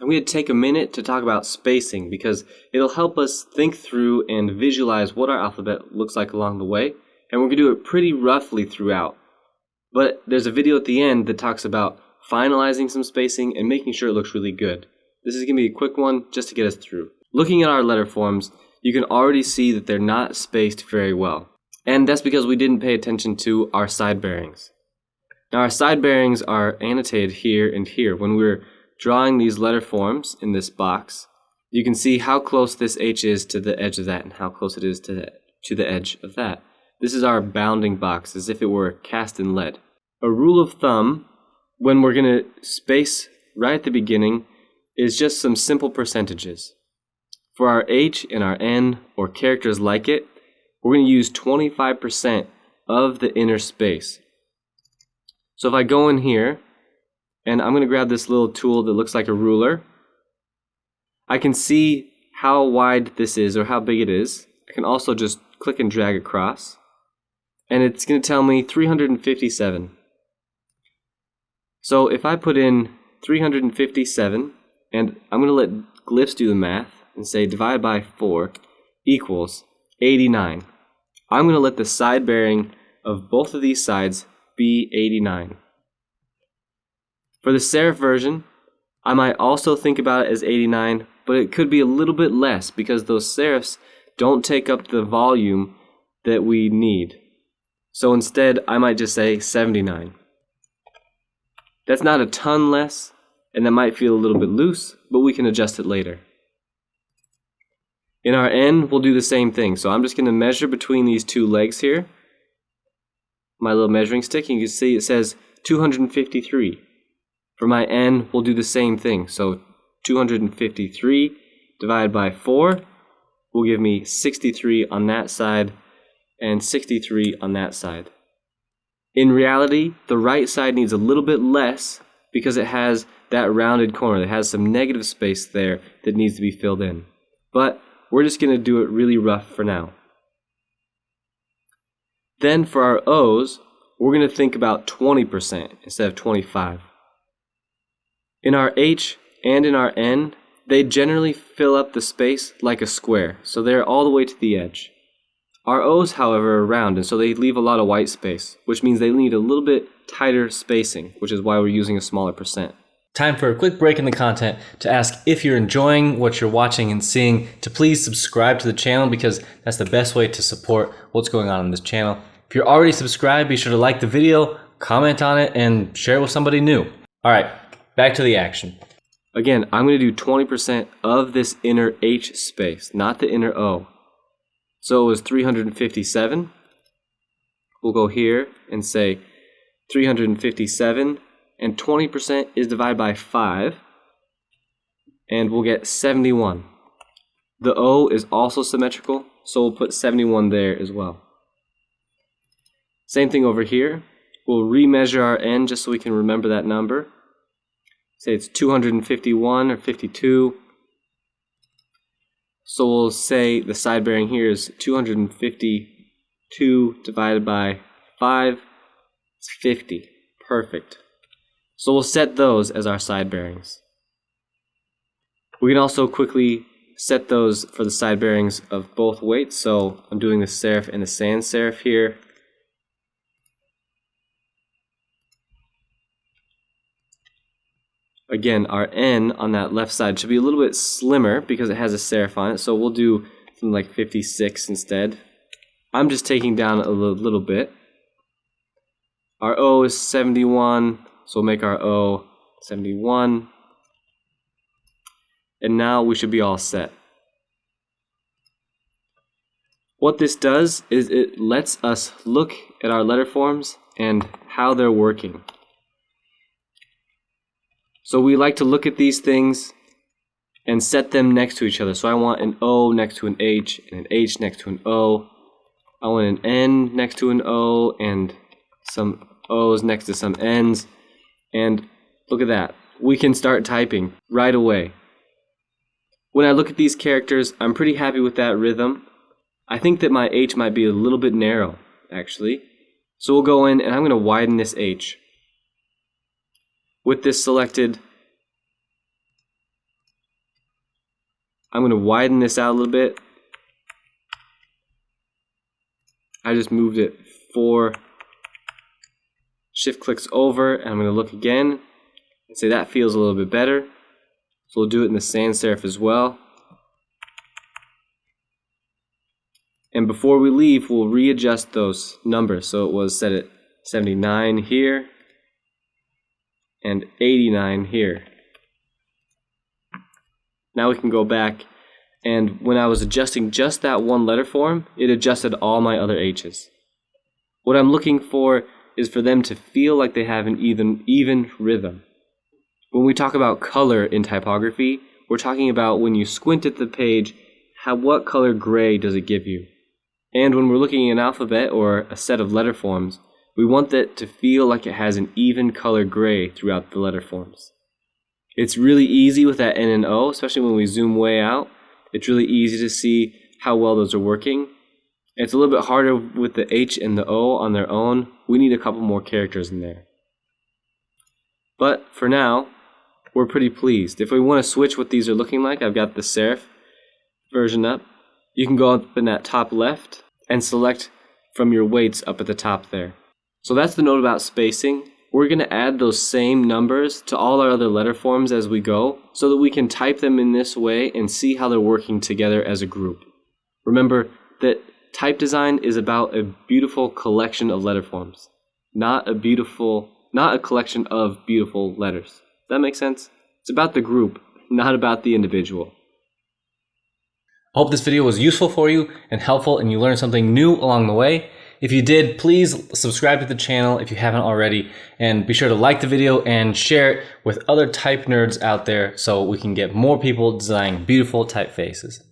I'm going to take a minute to talk about spacing because it'll help us think through and visualize what our alphabet looks like along the way, and we're going to do it pretty roughly throughout. But there's a video at the end that talks about finalizing some spacing and making sure it looks really good. This is going to be a quick one just to get us through. Looking at our letter forms, you can already see that they're not spaced very well. And that's because we didn't pay attention to our side bearings. Now our side bearings are annotated here and here. When we're drawing these letter forms in this box, you can see how close this H is to the edge of that and how close it is to the edge of that. This is our bounding box, as if it were cast in lead. A rule of thumb, when we're going to space right at the beginning, is just some simple percentages. For our H and our N, or characters like it, we're going to use 25% of the inner space. So if I go in here, and I'm going to grab this little tool that looks like a ruler, I can see how wide this is or how big it is. I can also just click and drag across, and it's going to tell me 357. So if I put in 357, and I'm going to let glyphs do the math and say divide by 4 equals 89. I'm going to let the side bearing of both of these sides be 89. For the serif version, I might also think about it as 89, but it could be a little bit less because those serifs don't take up the volume that we need. So instead, I might just say 79. That's not a ton less, and that might feel a little bit loose, but we can adjust it later. In our N, we'll do the same thing. So I'm just going to measure between these two legs here. My little measuring stick, you can see it says 253. For my N, we'll do the same thing. So 253 divided by 4 will give me 63 on that side and 63 on that side. In reality, the right side needs a little bit less because it has that rounded corner that has some negative space there that needs to be filled in. But we're just going to do it really rough for now. Then for our O's, we're going to think about 20% instead of 25. In our H and in our N, they generally fill up the space like a square, so they're all the way to the edge. Our O's, however, are round, and so they leave a lot of white space, which means they need a little bit tighter spacing, which is why we're using a smaller percent. Time for a quick break in the content to ask if you're enjoying what you're watching and seeing, to please subscribe to the channel because that's the best way to support what's going on in this channel. If you're already subscribed, be sure to like the video, comment on it, and share it with somebody new. Alright, back to the action. Again, I'm going to do 20% of this inner H space, not the inner O. So it was 357. We'll go here and say 357, and 20% is divided by 5, and we'll get 71. The O is also symmetrical, so we'll put 71 there as well. Same thing over here. We'll remeasure our N just so we can remember that number. Say it's 251 or 52. So we'll say the side bearing here is 252 divided by 5. It's 50. Perfect. So we'll set those as our side bearings. We can also quickly set those for the side bearings of both weights. So I'm doing the serif and the sans serif here. Again, our N on that left side should be a little bit slimmer because it has a serif on it, so we'll do something like 56 instead. I'm just taking down a little bit. Our O is 71, so we'll make our O 71. And now we should be all set. What this does is it lets us look at our letter forms and how they're working. So we like to look at these things and set them next to each other. So I want an O next to an H and an H next to an O. I want an N next to an O and some O's next to some N's. And look at that. We can start typing right away. When I look at these characters, I'm pretty happy with that rhythm. I think that my H might be a little bit narrow, actually. So we'll go in and I'm going to widen this H. With this selected, I'm going to widen this out a little bit. I just moved it 4 shift clicks over, and I'm going to look again and say that feels a little bit better. So we'll do it in the sans serif as well. And before we leave, we'll readjust those numbers. So it was set at 79 here and 89 here. Now we can go back, and when I was adjusting just that one letter form, it adjusted all my other H's. What I'm looking for is for them to feel like they have an even rhythm. When we talk about color in typography, we're talking about when you squint at the page, what color gray does it give you? And when we're looking at an alphabet or a set of letter forms, we want that to feel like it has an even color gray throughout the letter forms. It's really easy with that N and O, especially when we zoom way out. It's really easy to see how well those are working. It's a little bit harder with the H and the O on their own. We need a couple more characters in there. But for now, we're pretty pleased. If we want to switch what these are looking like, I've got the serif version up. You can go up in that top left and select from your weights up at the top there. So that's the note about spacing. We're going to add those same numbers to all our other letter forms as we go so that we can type them in this way and see how they're working together as a group. Remember that type design is about a beautiful collection of letter forms, not a collection of beautiful letters. Does that make sense? It's about the group, not about the individual. I hope this video was useful for you and helpful, and you learned something new along the way. If you did, please subscribe to the channel if you haven't already, and be sure to like the video and share it with other type nerds out there so we can get more people designing beautiful typefaces.